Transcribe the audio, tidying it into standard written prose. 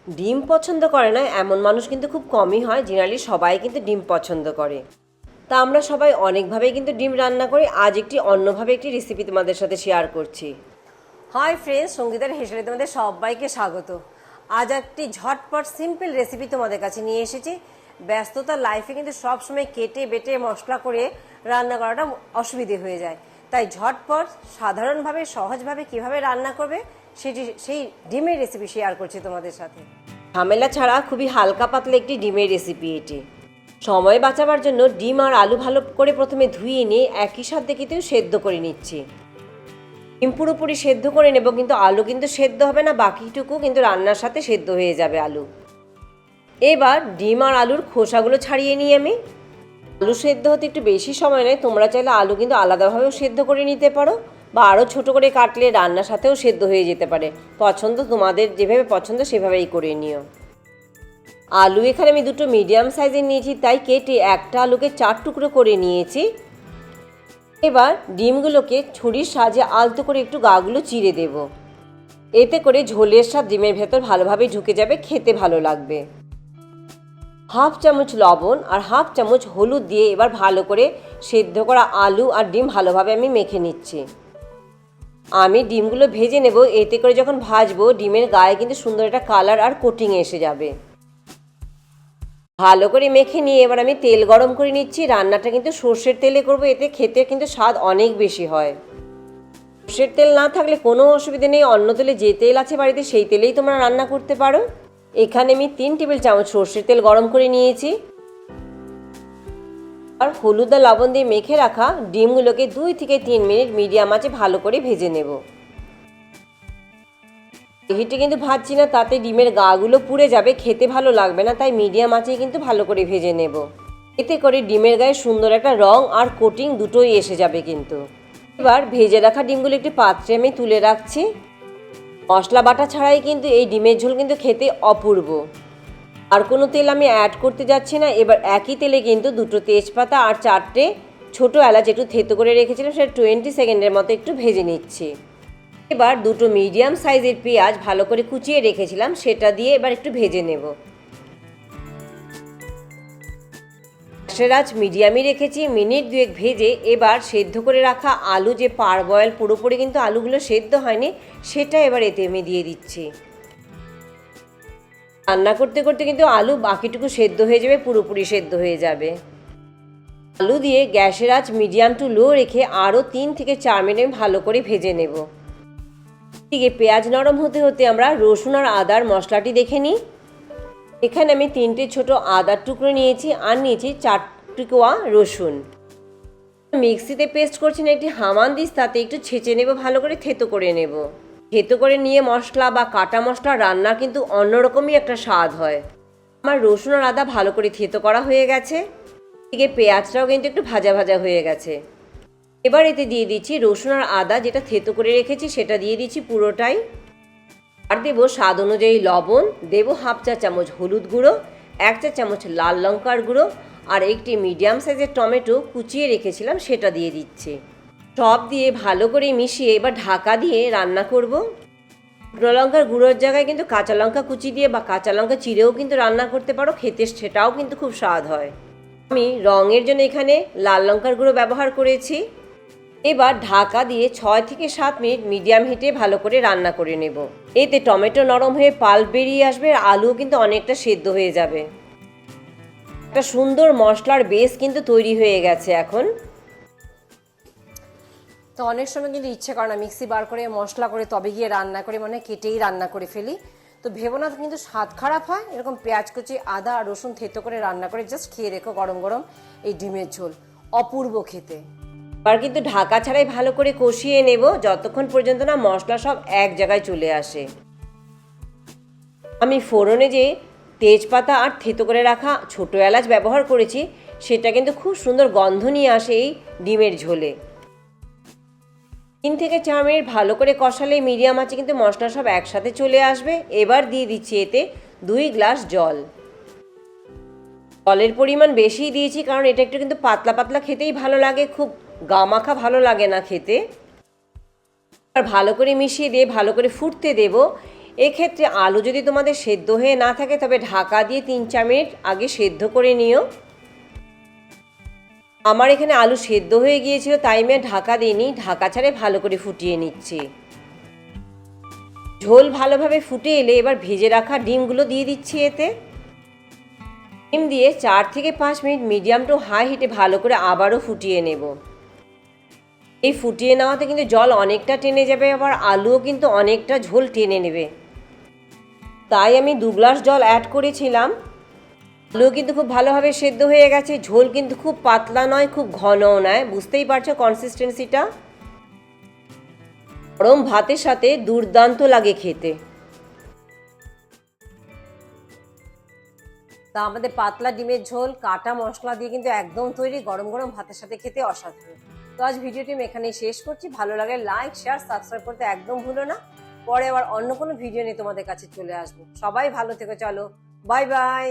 ডিম পছন্দ করে না এমন মানুষ কিন্তু খুব কমই হয়, জেনারেলি সবাই কিন্তু ডিম পছন্দ করে। তা আমরা সবাই অনেকভাবেই কিন্তু ডিম রান্না করি। আজ একটি অন্যভাবে একটি রেসিপি তোমাদের সাথে শেয়ার করছি। হাই ফ্রেন্ডস, সঙ্গীতার হেসেলে তোমাদের সবাইকে স্বাগত। আজ একটি ঝটপট সিম্পল রেসিপি তোমাদের কাছে নিয়ে এসেছি। ব্যস্ততার লাইফে কিন্তু সবসময় কেটে বেটে মশলা করে রান্না করাটা অসুবিধে হয়ে যায়, তাই ঝটপট সাধারণভাবে সহজভাবে কিভাবে রান্না করবে সেই ডিমের রেসিপি শেয়ার করছি তোমাদের সাথে। ঝামেলা ছাড়া খুবই হালকা পাতলা একটি ডিমের রেসিপি এটি। সময় বাঁচাবার জন্য ডিম আর আলু ভালো করে প্রথমে ধুয়ে নিয়ে একই সাথে কিন্তু সেদ্ধ করে নিচ্ছি। ডিম পুরোপুরি সেদ্ধ করে নেব, কিন্তু আলু কিন্তু সেদ্ধ হবে না, বাকিটুকু কিন্তু রান্নার সাথে সেদ্ধ হয়ে যাবে আলু। এবার ডিম আর আলুর খোসাগুলো ছাড়িয়ে নিই আমি। আলু সেদ্ধ হতে একটু বেশি সময় নেয়, তোমরা চাইলে আলু কিন্তু আলাদাভাবেও সেদ্ধ করে নিতে পারো বা আরও ছোটো করে কাটলে রান্নার সাথেও সেদ্ধ হয়ে যেতে পারে। পছন্দ তোমাদের যেভাবে পছন্দ সেভাবেই করে নিও। আলু এখানে আমি দুটো মিডিয়াম সাইজের নিয়েছি, তাই কেটে একটা আলুকে 4 টুকরো করে নিয়েছি। এবার ডিমগুলোকে ছুরির সাহায্যে আলতো করে একটু গাগুলো চিড়ে দেব। এতে করে ঝোলের স্বাদ ডিমের ভেতর ভালোভাবে ঢুকে যাবে, খেতে ভালো লাগবে। হাফ চামচ লবণ আর হাফ চামচ হলুদ দিয়ে এবার ভালো করে সেদ্ধ করা আলু আর ডিম ভালোভাবে আমি মেখে নিচ্ছি। আমি ডিমগুলো ভেজে নেব, এতে করে যখন ভাজবো ডিমের গায়ে কিন্তু সুন্দর একটা কালার আর কোটিং এসে যাবে। ভালো করে মেখে নিয়ে এবার আমি তেল গরম করে নিচ্ছি। রান্নাটা কিন্তু সর্ষের তেলে করব, এতে খেতে কিন্তু স্বাদ অনেক বেশি হয়। সর্ষের তেল না থাকলে কোনো অসুবিধা নেই, অন্য তেলে যে তেল আছে বাড়িতে সেই তেলেই তোমরা রান্না করতে পারো। এখানে আমি 3 টেবিল চামচ সর্ষের তেল গরম করে নিয়েছি। আর হলুদ আর লবণ দিয়ে মেখে রাখা ডিমগুলোকে 2 থেকে 3 মিনিট মিডিয়াম আঁচে ভালো করে ভেজে নেব। হিটে কিন্তু ভাজছি না, তাতে ডিমের গাগুলো পুড়ে যাবে, খেতে ভালো লাগবে না, তাই মিডিয়াম আঁচেই কিন্তু ভালো করে ভেজে নেব। এতে করে ডিমের গায়ে সুন্দর একটা রং আর কোটিং দুটোই এসে যাবে কিন্তু। এবার ভেজে রাখা ডিমগুলো একটি পাত্রে আমি তুলে রাখছি। মশলা বাটা ছাড়াই কিন্তু এই ডিমের ঝোল কিন্তু খেতে অপূর্ব। আর কোনো তেল আমি অ্যাড করতে যাচ্ছি না। এবার একই তেলে কিন্তু 2টো তেজপাতা আর 4টে ছোটো এলাচ একটু থেতো করে রেখেছিলাম, সেটা 20 সেকেন্ডের মতো একটু ভেজে নিচ্ছি। এবার 2টো মিডিয়াম সাইজের পেঁয়াজ ভালো করে কুচিয়ে রেখেছিলাম, সেটা দিয়ে এবার একটু ভেজে নেব। গ্যাসের আঁচ মিডিয়ামই রেখেছি। মিনিট 2 ভেজে এবার সেদ্ধ করে রাখা আলু, যে পার বয়েল পুরোপুরি কিন্তু আলুগুলো সেদ্ধ হয়নি, সেটা এবার এতে আমি দিয়ে দিচ্ছি। রান্না করতে করতে কিন্তু আলু বাকিটুকু সেদ্ধ হয়ে যাবে, পুরোপুরি সেদ্ধ হয়ে যাবে। আলু দিয়ে গ্যাসের আঁচ মিডিয়াম টু লো রেখে আরও 3 থেকে 4 মিনিট ভালো করে ভেজে নেব। এদিকে পেঁয়াজ নরম হতে হতে আমরা রসুন আর আদার মশলাটি দেখে নিই। এখানে আমি 3টে ছোট আদার টুকরো নিয়েছি আর নিয়েছি 4 টুকরা রসুন। মিক্সিতে পেস্ট করছি না, একটি হামানদিস্তাতে একটু ছেঁচে নেব, ভালো করে থেতো করে নেব। থেতো করে নিয়ে মশলা বা কাটা মশলা রান্নার কিন্তু অন্যরকমই একটা স্বাদ হয়। আমার রসুন আর আদা ভালো করে থেতো করা হয়ে গেছে। এদিকে পেঁয়াজটাও কিন্তু একটু ভাজা ভাজা হয়ে গেছে। এবার এতে দিয়ে দিচ্ছি রসুন আর আদা যেটা থেতো করে রেখেছি, সেটা দিয়ে দিচ্ছি পুরোটাই। আর দেবো স্বাদ অনুযায়ী লবণ, দেবো হাফ চা চামচ হলুদ গুঁড়ো, 1 চা চামচ লাল লঙ্কার গুঁড়ো আর একটি মিডিয়াম সাইজের টমেটো কুচিয়ে রেখেছিলাম, সেটা দিয়ে দিচ্ছি। সব দিয়ে ভালো করে মিশিয়ে এবার ঢাকা দিয়ে রান্না করব। শুকনো লঙ্কার গুঁড়োর জায়গায় কিন্তু কাঁচা লঙ্কা কুচি দিয়ে বা কাঁচা লঙ্কা চিড়েও কিন্তু রান্না করতে পারো, খেতে সেটাও কিন্তু খুব স্বাদ হয়। আমি রঙের জন্য এখানে লাল লঙ্কার গুঁড়ো ব্যবহার করেছি। এবার ঢাকা দিয়ে 6 থেকে 7 মিনিট মিডিয়াম হিটে ভালো করে রান্না করে নেব। এতে টমেটো নরম হয়ে পাল্প বেরিয়ে আসবে, আর আলুও কিন্তু অনেকটা সেদ্ধ হয়ে যাবে। একটা সুন্দর মশলার বেস কিন্তু তৈরি হয়ে গেছে এখন। তো অনেক সময় কিন্তু ইচ্ছে করে না মিক্সি বার করে মশলা করে তবে গিয়ে রান্না করে, মানে কেটেই রান্না করে ফেলি। তো ভেবো না কিন্তু স্বাদ খারাপ হয়, এরকম পেঁয়াজ কুচি আদা আর রসুন থেতো করে রান্না করে জাস্ট খেয়ে রেখো গরম গরম এই ডিমের ঝোল, অপূর্ব খেতে। এবার কিন্তু ঢাকা ছাড়াই ভালো করে কষিয়ে নেব, যতক্ষণ পর্যন্ত না মশলা সব এক জায়গায় চলে আসে। আমি ফোড়নে যে তেজপাতা আর থেতো করে রাখা ছোটো এলাচ ব্যবহার করেছি, সেটা কিন্তু খুব সুন্দর গন্ধ নিয়ে আসে এই ডিমের ঝোলে। 3 থেকে 4 মিনিট ভালো করে কষালে মিডিয়াম আঁচে কিন্তু মশলা সব একসাথে চলে আসবে। এবার দিয়ে দিচ্ছি এতে 2 গ্লাস জল। জলের পরিমাণ বেশিই দিয়েছি, কারণ এটা একটু কিন্তু পাতলা পাতলা খেতেই ভালো লাগে, খুব গামাখা ভালো লাগে না খেতে। আর ভালো করে মিশিয়ে দিয়ে ভালো করে ফুটতে দেব। এক্ষেত্রে আলু যদি তোমাদের সেদ্ধ হয়ে না থাকে তবে ঢাকা দিয়ে 3-4 মিনিট আগে সেদ্ধ করে নিও। আমার এখানে আলু সেদ্ধ হয়ে গিয়েছিল, তাই আমি ঢাকা দিইনি, ঢাকা ছাড়াই ভালো করে ফুটিয়ে নিচ্ছি। ঝোল ভালোভাবে ফুটে এলে এবার ভেজে রাখা ডিমগুলো দিয়ে দিচ্ছি এতে। ডিম দিয়ে 4 থেকে 5 মিনিট মিডিয়াম টু হাই হিটে ভালো করে আবারও ফুটিয়ে নেব। এই ফুটিয়ে নেওয়াতে কিন্তু জল অনেকটা টেনে যাবে, আবার আলুও কিন্তু অনেকটা ঝোল টেনে নেবে। তাই আমি 2 গ্লাস জল অ্যাড করেছিলাম। আলু কিন্তু খুব ভালোভাবে সেদ্ধ হয়ে গেছে, ঝোল কিন্তু খুব পাতলা নয়, খুব ঘনও নয়, বুঝতেই পারছো কনসিস্টেন্সিটা। গরম ভাতের সাথে দুর্দান্ত লাগে খেতে। তা আমাদের পাতলা ডিমের ঝোল কাটা মশলা দিয়ে কিন্তু একদম তৈরি, গরম গরম ভাতের সাথে খেতে অসাধারণ। তো আজ ভিডিওটি আমি এখানেই শেষ করছি। ভালো লাগে লাইক, শেয়ার, সাবস্ক্রাইব করতে একদম ভুলো না। পরে আবার অন্য কোনো ভিডিও নিয়ে তোমাদের কাছে চলে আসবো। সবাই ভালো থেকো, চলো বাই বাই।